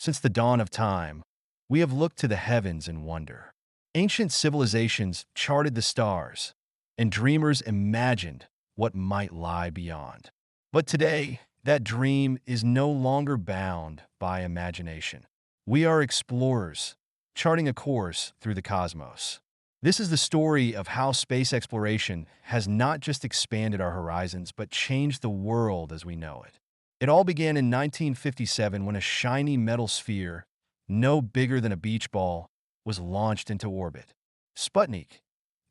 Since the dawn of time, we have looked to the heavens in wonder. Ancient civilizations charted the stars, and dreamers imagined what might lie beyond. But today, that dream is no longer bound by imagination. We are explorers, charting a course through the cosmos. This is the story of how space exploration has not just expanded our horizons, but changed the world as we know it. It all began in 1957 when a shiny metal sphere, no bigger than a beach ball, was launched into orbit. Sputnik,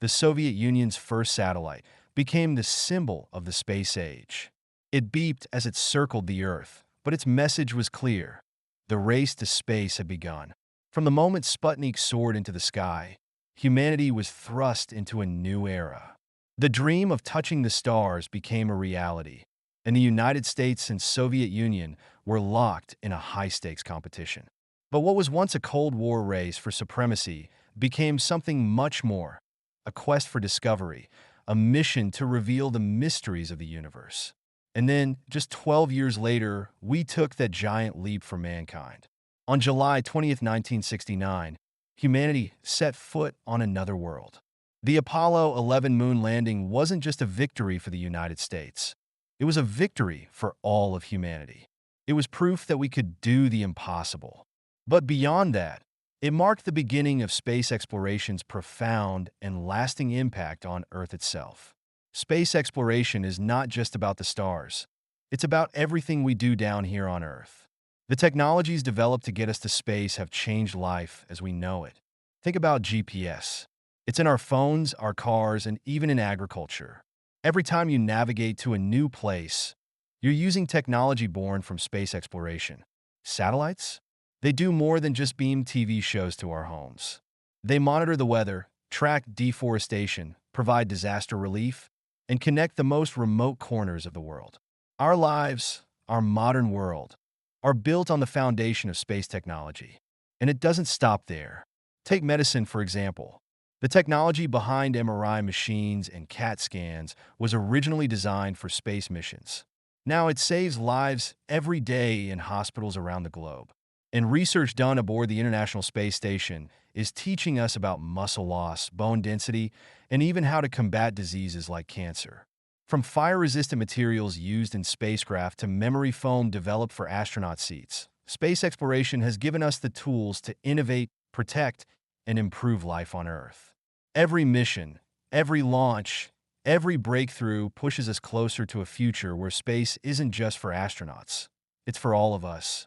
the Soviet Union's first satellite, became the symbol of the space age. It beeped as it circled the Earth, but its message was clear. The race to space had begun. From the moment Sputnik soared into the sky, humanity was thrust into a new era. The dream of touching the stars became a reality, and the United States and Soviet Union were locked in a high-stakes competition. But what was once a Cold War race for supremacy became something much more, a quest for discovery, a mission to reveal the mysteries of the universe. And then, just 12 years later, we took that giant leap for mankind. On July 20th, 1969, humanity set foot on another world. The Apollo 11 moon landing wasn't just a victory for the United States. It was a victory for all of humanity. It was proof that we could do the impossible. But beyond that, it marked the beginning of space exploration's profound and lasting impact on Earth itself. Space exploration is not just about the stars. It's about everything we do down here on Earth. The technologies developed to get us to space have changed life as we know it. Think about GPS. It's in our phones, our cars, and even in agriculture. Every time you navigate to a new place, you're using technology born from space exploration. Satellites? They do more than just beam TV shows to our homes. They monitor the weather, track deforestation, provide disaster relief, and connect the most remote corners of the world. Our lives, our modern world, are built on the foundation of space technology. And it doesn't stop there. Take medicine, for example. The technology behind MRI machines and CAT scans was originally designed for space missions. Now it saves lives every day in hospitals around the globe. And research done aboard the International Space Station is teaching us about muscle loss, bone density, and even how to combat diseases like cancer. From fire-resistant materials used in spacecraft to memory foam developed for astronaut seats, space exploration has given us the tools to innovate, protect, and improve life on Earth. Every mission, every launch, every breakthrough pushes us closer to a future where space isn't just for astronauts. It's for all of us.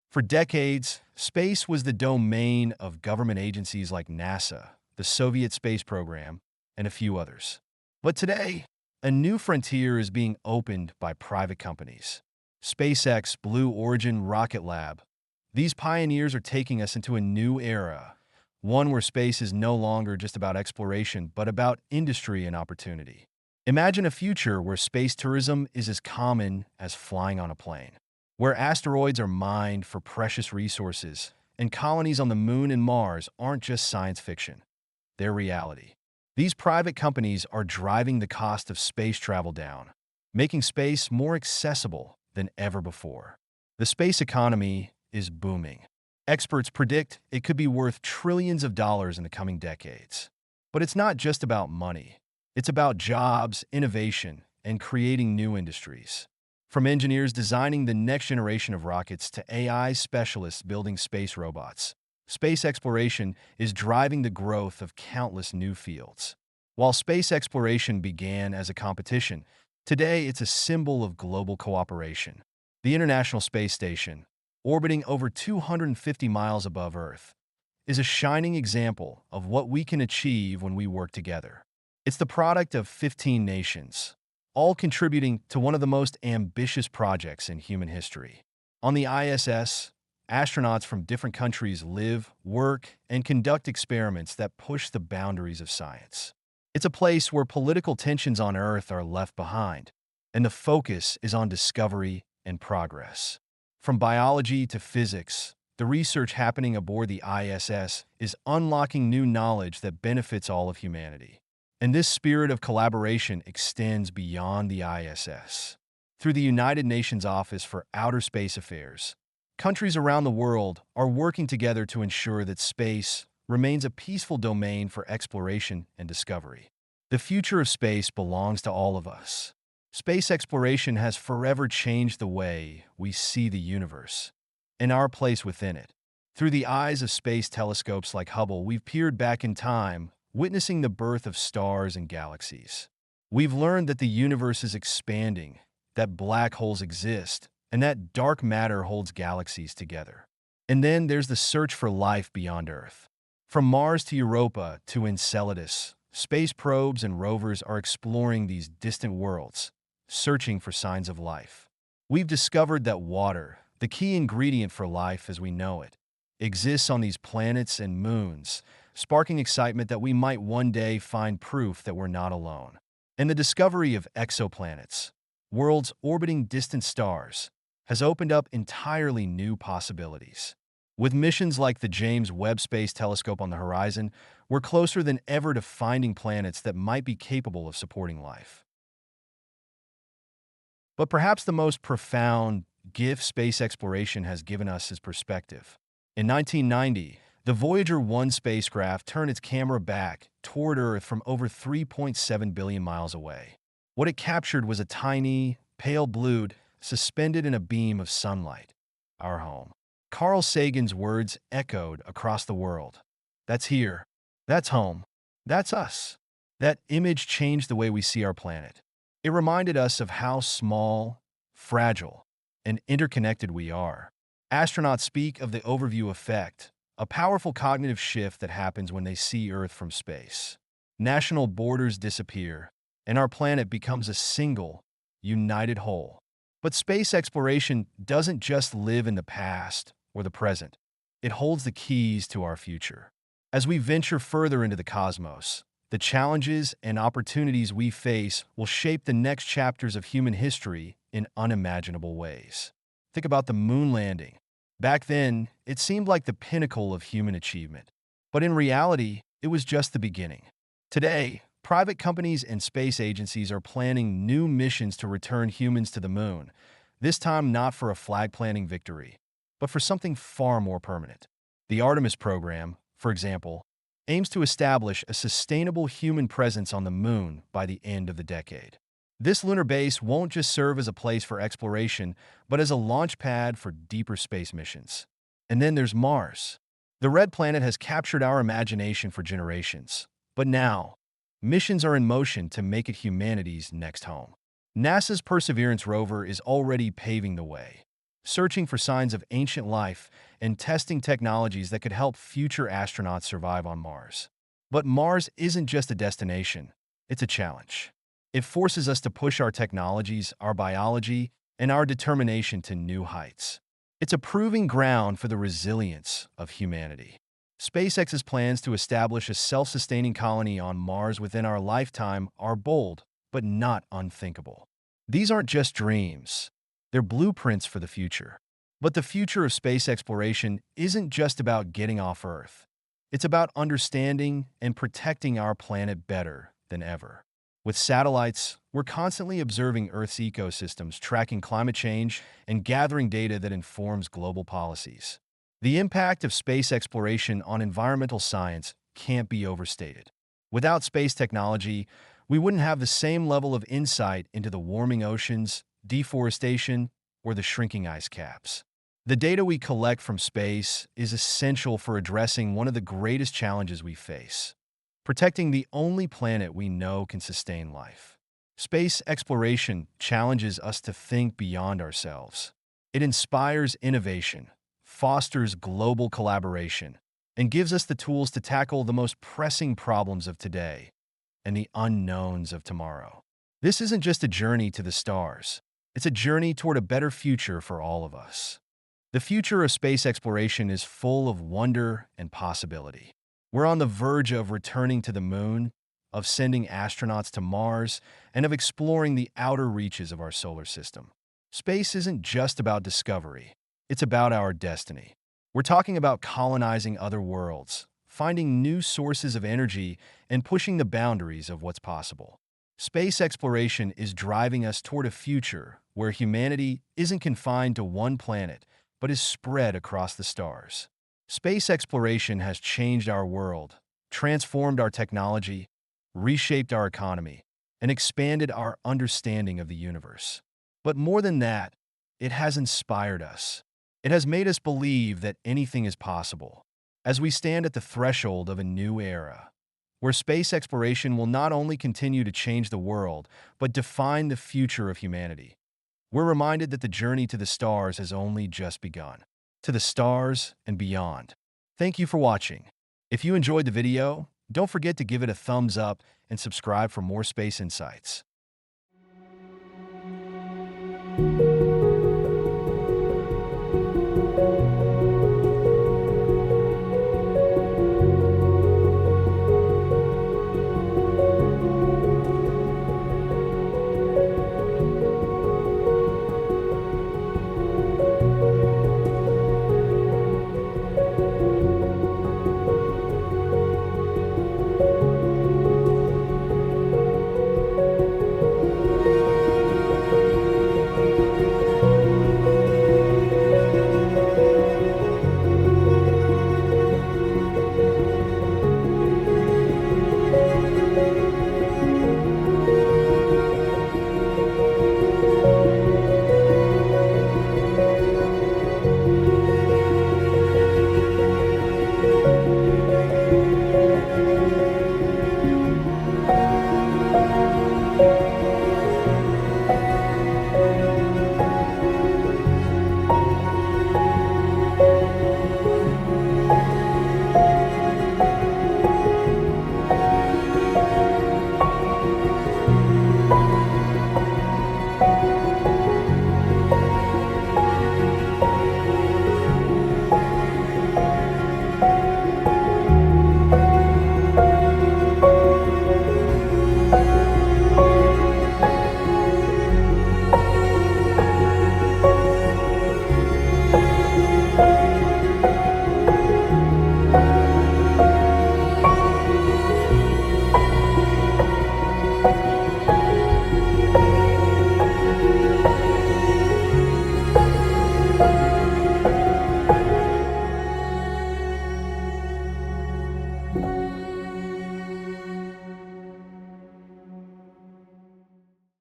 For decades, space was the domain of government agencies like NASA, the Soviet space program, and a few others. But today, a new frontier is being opened by private companies. SpaceX, Blue Origin, Rocket Lab. These pioneers are taking us into a new era, one where space is no longer just about exploration, but about industry and opportunity. Imagine a future where space tourism is as common as flying on a plane, where asteroids are mined for precious resources, and colonies on the Moon and Mars aren't just science fiction. They're reality. These private companies are driving the cost of space travel down, making space more accessible than ever before. The space economy is booming. Experts predict it could be worth trillions of dollars in the coming decades. But it's not just about money. It's about jobs, innovation, and creating new industries. From engineers designing the next generation of rockets to AI specialists building space robots, space exploration is driving the growth of countless new fields. While space exploration began as a competition, today it's a symbol of global cooperation. The International Space Station, orbiting over 250 miles above Earth, is a shining example of what we can achieve when we work together. It's the product of 15 nations, all contributing to one of the most ambitious projects in human history. On the ISS, astronauts from different countries live, work, and conduct experiments that push the boundaries of science. It's a place where political tensions on Earth are left behind, and the focus is on discovery and progress. From biology to physics, the research happening aboard the ISS is unlocking new knowledge that benefits all of humanity. And this spirit of collaboration extends beyond the ISS. Through the United Nations Office for Outer Space Affairs, Countries around the world are working together to ensure that space remains a peaceful domain for exploration and discovery. The future of space belongs to all of us. Space exploration has forever changed the way we see the universe and our place within it. Through the eyes of space telescopes like Hubble, we've peered back in time, witnessing the birth of stars and galaxies. We've learned that the universe is expanding, that black holes exist, and that dark matter holds galaxies together. And then there's the search for life beyond Earth. From Mars to Europa to Enceladus, space probes and rovers are exploring these distant worlds, searching for signs of life. We've discovered that water, the key ingredient for life as we know it, exists on these planets and moons, sparking excitement that we might one day find proof that we're not alone. And the discovery of exoplanets, worlds orbiting distant stars, has opened up entirely new possibilities. With missions like the James Webb Space Telescope on the horizon, we're closer than ever to finding planets that might be capable of supporting life. But perhaps the most profound gift space exploration has given us is perspective. In 1990, the Voyager 1 spacecraft turned its camera back toward Earth from over 3.7 billion miles away. What it captured was a tiny, pale blue suspended in a beam of sunlight. Our home. Carl Sagan's words echoed across the world. That's here. That's home. That's us. That image changed the way we see our planet. It reminded us of how small, fragile, and interconnected we are. Astronauts speak of the overview effect, a powerful cognitive shift that happens when they see Earth from space. National borders disappear, and our planet becomes a single, united whole. But space exploration doesn't just live in the past or the present. It holds the keys to our future. As we venture further into the cosmos, the challenges and opportunities we face will shape the next chapters of human history in unimaginable ways. Think about the moon landing. Back then, it seemed like the pinnacle of human achievement. But in reality, it was just the beginning. Today, private companies and space agencies are planning new missions to return humans to the moon, this time not for a flag-planting victory, but for something far more permanent. The Artemis program, for example, aims to establish a sustainable human presence on the moon by the end of the decade. This lunar base won't just serve as a place for exploration, but as a launch pad for deeper space missions. And then there's Mars. The red planet has captured our imagination for generations. But now, missions are in motion to make it humanity's next home. NASA's Perseverance rover is already paving the way, searching for signs of ancient life and testing technologies that could help future astronauts survive on Mars. But Mars isn't just a destination, it's a challenge. It forces us to push our technologies, our biology, and our determination to new heights. It's a proving ground for the resilience of humanity. SpaceX's plans to establish a self-sustaining colony on Mars within our lifetime are bold, but not unthinkable. These aren't just dreams. They're blueprints for the future. But the future of space exploration isn't just about getting off Earth. It's about understanding and protecting our planet better than ever. With satellites, we're constantly observing Earth's ecosystems, tracking climate change, and gathering data that informs global policies. The impact of space exploration on environmental science can't be overstated. Without space technology, we wouldn't have the same level of insight into the warming oceans, deforestation, or the shrinking ice caps. The data we collect from space is essential for addressing one of the greatest challenges we face: protecting the only planet we know can sustain life. Space exploration challenges us to think beyond ourselves. It inspires innovation, fosters global collaboration, and gives us the tools to tackle the most pressing problems of today and the unknowns of tomorrow. This isn't just a journey to the stars. It's a journey toward a better future for all of us. The future of space exploration is full of wonder and possibility. We're on the verge of returning to the moon, of sending astronauts to Mars, and of exploring the outer reaches of our solar system. Space isn't just about discovery. It's about our destiny. We're talking about colonizing other worlds, finding new sources of energy, and pushing the boundaries of what's possible. Space exploration is driving us toward a future where humanity isn't confined to one planet, but is spread across the stars. Space exploration has changed our world, transformed our technology, reshaped our economy, and expanded our understanding of the universe. But more than that, it has inspired us. It has made us believe that anything is possible. As we stand at the threshold of a new era, where space exploration will not only continue to change the world, but define the future of humanity, we're reminded that the journey to the stars has only just begun. To the stars and beyond. Thank you for watching. If you enjoyed the video, don't forget to give it a thumbs up and subscribe for more space insights.